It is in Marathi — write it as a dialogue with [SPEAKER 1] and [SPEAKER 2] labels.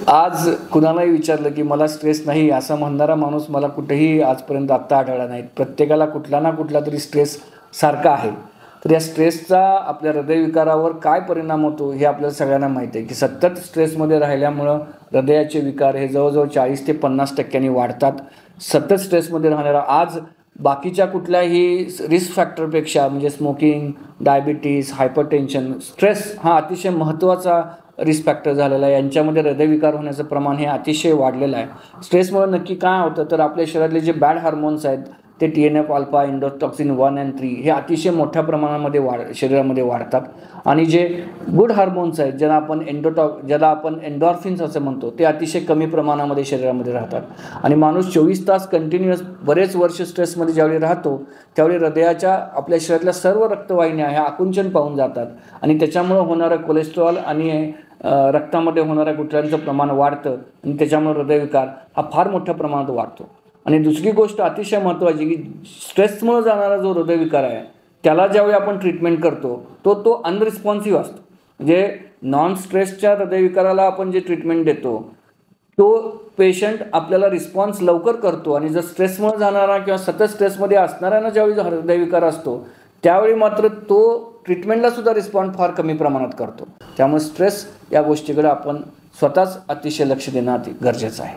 [SPEAKER 1] आज कुणालाही विचारलं की मला स्ट्रेस नाही असं म्हणणारा माणूस मला कुठेही आजपर्यंत आत्ता आढळला नाही. प्रत्येकाला कुठला ना कुठला तरी स्ट्रेस सारखा आहे. तर या स्ट्रेसचा आपल्या हृदयविकारावर काय परिणाम होतो हे आपल्याला सगळ्यांना माहिती आहे की सतत स्ट्रेसमध्ये राहिल्यामुळं हृदयाचे विकार हे जवळजवळ 40 ते 50% वाढतात. सतत स्ट्रेसमध्ये राहणारा आज बाकीच्या कुठल्याही रिस्क फॅक्टरपेक्षा म्हणजे स्मोकिंग, डायबिटीज, हायपरटेन्शन, स्ट्रेस हा अतिशय महत्त्वाचा रिस्क फॅक्टर झालेला आहे. यांच्यामध्ये हृदयविकार होण्याचं प्रमाण हे अतिशय वाढलेलं आहे. स्ट्रेसमुळे नक्की काय होतं तर आपल्या शरीरातले जे बॅड हार्मोन्स आहेत ते TNF अल्फा, इंडोटॉक्सिन 1 आणि 3 हे अतिशय मोठ्या प्रमाणामध्ये शरीरामध्ये वाढतात. आणि जे गुड हार्मोन्स आहेत ज्याला आपण एन्डॉर्फिन्स असं म्हणतो ते अतिशय कमी प्रमाणामध्ये शरीरामध्ये राहतात. आणि माणूस 24 तास कंटिन्युअस बरेच वर्ष स्ट्रेसमध्ये ज्यावेळी राहतो त्यावेळी हृदयाच्या आपल्या शरीरातल्या सर्व रक्तवाहिन्या ह्या आकुंचन पावून जातात आणि त्याच्यामुळं होणारं कोलेस्ट्रॉल आणि रक्तामध्ये होणाऱ्या गुठळ्यांचं प्रमाण वाढतं आणि त्याच्यामुळे हृदयविकार हा फार मोठ्या प्रमाणात वाढतो. आणि दुसरी गोष्ट अतिशय महत्त्वाची की स्ट्रेसमुळे जाणारा जो हृदयविकार आहे त्याला ज्यावेळी आपण ट्रीटमेंट करतो तो अनरिस्पॉन्सिव्ह असतो. म्हणजे नॉन स्ट्रेसच्या हृदयविकाराला आपण जे ट्रीटमेंट देतो तो पेशंट आपल्याला रिस्पॉन्स लवकर करतो. आणि जर स्ट्रेसमुळे जाणारा किंवा सतत स्ट्रेसमध्ये असणाऱ्यांना ज्यावेळी हृदयविकार असतो त्यावेळी मात्र तो ट्रीटमेंटला सुद्धा रिस्पॉन्स फार कमी प्रमाणात करतो. त्यामुळे स्ट्रेस या गोष्टीकडे आपण स्वतःच अतिशय लक्ष देणं गरजेचं आहे.